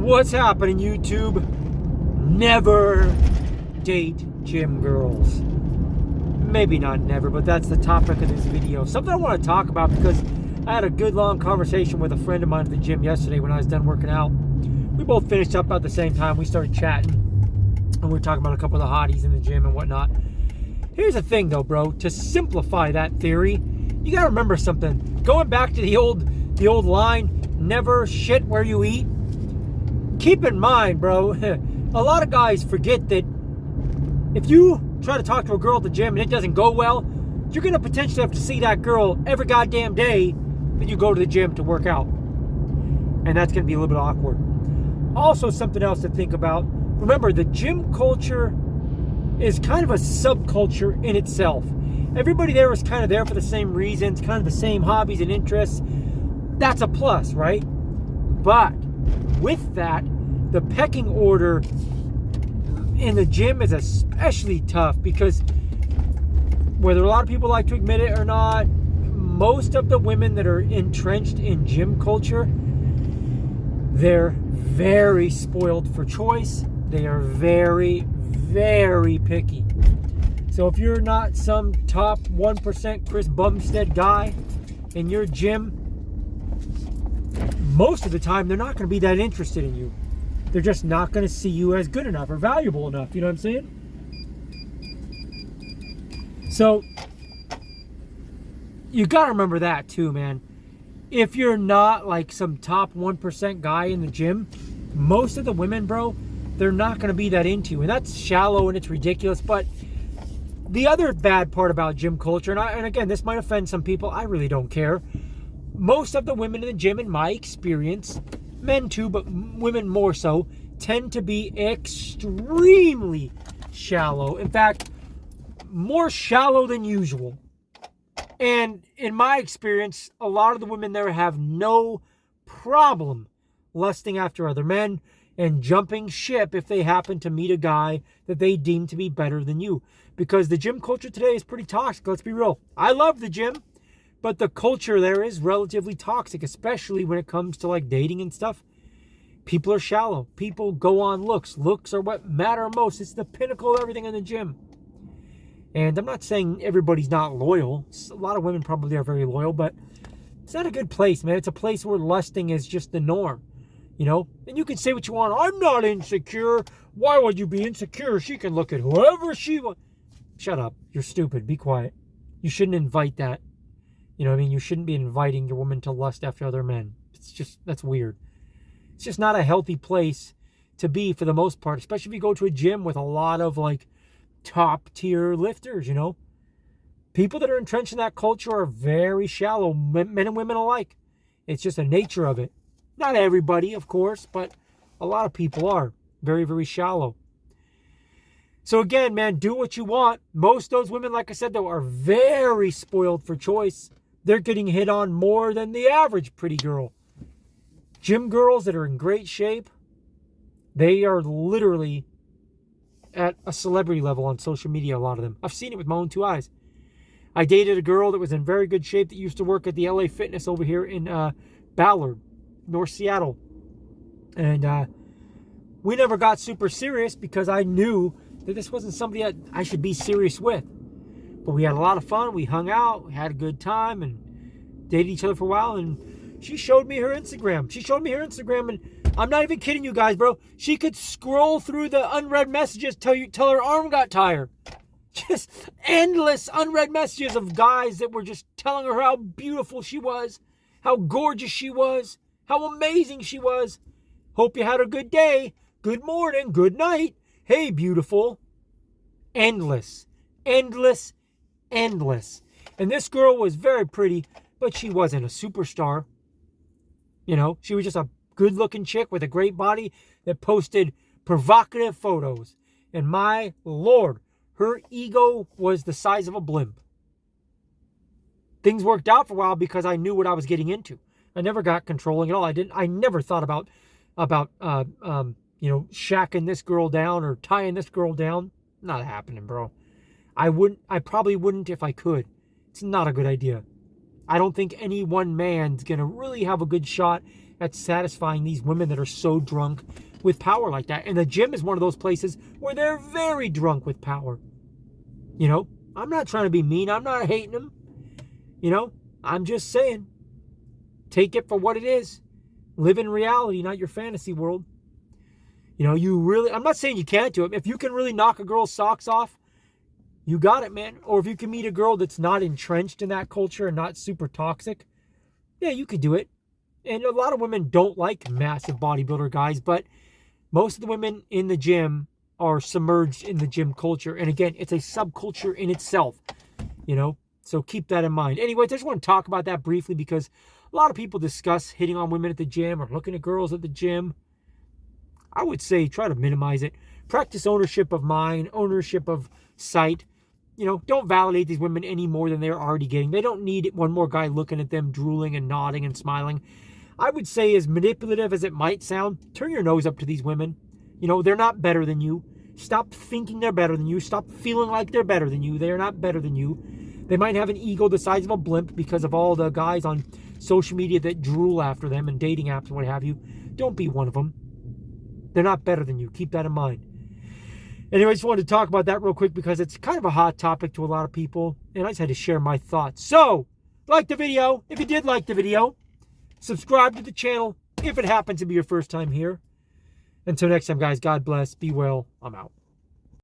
What's happening, YouTube? Never date gym girls. Maybe not never, but that's the topic of this video. Something I want to talk about because I had a good long conversation with a friend of mine at the gym yesterday when I was done working out. We both finished up at the same time. We started chatting, and we were talking about a couple of the hotties in the gym and whatnot. Here's the thing, though, bro. To simplify that theory, you got to remember something. Going back to the old line, never shit where you eat. Keep in mind, bro, a lot of guys forget that if you try to talk to a girl at the gym and it doesn't go well, you're going to potentially have to see that girl every goddamn day that you go to the gym to work out. And that's going to be a little bit awkward. Also, something else to think about. Remember, the gym culture is kind of a subculture in itself. Everybody there is kind of there for the same reasons, kind of the same hobbies and interests. That's a plus, right? But with that, the pecking order in the gym is especially tough because whether a lot of people like to admit it or not, most of the women that are entrenched in gym culture, they're very spoiled for choice. They are very, very picky. So if you're not some top 1% Chris Bumstead guy in your gym, most of the time they're not going to be that interested in you. They're just not going to see you as good enough or valuable enough. You know what I'm saying? So you got to remember that too, man. If you're not like some top 1% guy in the gym, most of the women, bro, they're not going to be that into you. And that's shallow and it's ridiculous. But the other bad part about gym culture, and again, this might offend some people, I really don't care. Most of the women in the gym, in my experience, men too, but women more so, tend to be extremely shallow. In fact, more shallow than usual. And in my experience, a lot of the women there have no problem lusting after other men and jumping ship if they happen to meet a guy that they deem to be better than you. Because the gym culture today is pretty toxic, let's be real. I love the gym, but the culture there is relatively toxic, especially when it comes to like dating and stuff. People are shallow. People go on looks. Looks are what matter most. It's the pinnacle of everything in the gym. And I'm not saying everybody's not loyal. A lot of women probably are very loyal, but it's not a good place, man. It's a place where lusting is just the norm, you know? And you can say what you want. I'm not insecure. Why would you be insecure? She can look at whoever she wants. Shut up. You're stupid. Be quiet. You shouldn't invite that. You know what I mean? You shouldn't be inviting your woman to lust after other men. It's just, that's weird. It's just not a healthy place to be for the most part, especially if you go to a gym with a lot of like top tier lifters, you know? People that are entrenched in that culture are very shallow, men and women alike. It's just the nature of it. Not everybody, of course, but a lot of people are very, very shallow. So again, man, do what you want. Most of those women, like I said, though, are very spoiled for choice. They're getting hit on more than the average pretty girl. Gym girls that are in great shape, they are literally at a celebrity level on social media, a lot of them. I've seen it with my own two eyes. I dated a girl that was in very good shape that used to work at the LA Fitness over here in Ballard, North Seattle. And we never got super serious because I knew that this wasn't somebody that I should be serious with. But we had a lot of fun. We hung out. We had a good time and dated each other for a while. And she showed me her Instagram. And I'm not even kidding you guys, bro. She could scroll through the unread messages till her arm got tired. Just endless unread messages of guys that were just telling her how beautiful she was, how gorgeous she was, how amazing she was. Hope you had a good day. Good morning. Good night. Hey, beautiful. Endless. Endless. Endless. And this girl was very pretty, but she wasn't a superstar. You know, she was just a good-looking chick with a great body that posted provocative photos. And my Lord, her ego was the size of a blimp. Things worked out for a while because I knew what I was getting into. I never got controlling at all. I never thought about shacking this girl down or tying this girl down. Not happening, bro. I probably wouldn't if I could. It's not a good idea. I don't think any one man's going to really have a good shot at satisfying these women that are so drunk with power like that. And the gym is one of those places where they're very drunk with power. You know, I'm not trying to be mean. I'm not hating them. You know, I'm just saying, take it for what it is. Live in reality, not your fantasy world. You know, I'm not saying you can't do it. If you can really knock a girl's socks off, you got it, man. Or if you can meet a girl that's not entrenched in that culture and not super toxic, yeah, you could do it. And a lot of women don't like massive bodybuilder guys, but most of the women in the gym are submerged in the gym culture. And again, it's a subculture in itself, you know, so keep that in mind. Anyways, I just want to talk about that briefly because a lot of people discuss hitting on women at the gym or looking at girls at the gym. I would say try to minimize it. Practice ownership of mind, ownership of sight. You know, don't validate these women any more than they're already getting. They don't need one more guy looking at them, drooling and nodding and smiling. I would say, as manipulative as it might sound, turn your nose up to these women. You know, they're not better than you. Stop thinking they're better than you. Stop feeling like they're better than you. They're not better than you. They might have an ego the size of a blimp because of all the guys on social media that drool after them and dating apps and what have you. Don't be one of them. They're not better than you. Keep that in mind. Anyway, I just wanted to talk about that real quick because it's kind of a hot topic to a lot of people, and I just had to share my thoughts. So, like the video. If you did like the video, subscribe to the channel if it happens to be your first time here. Until next time, guys, God bless. Be well. I'm out.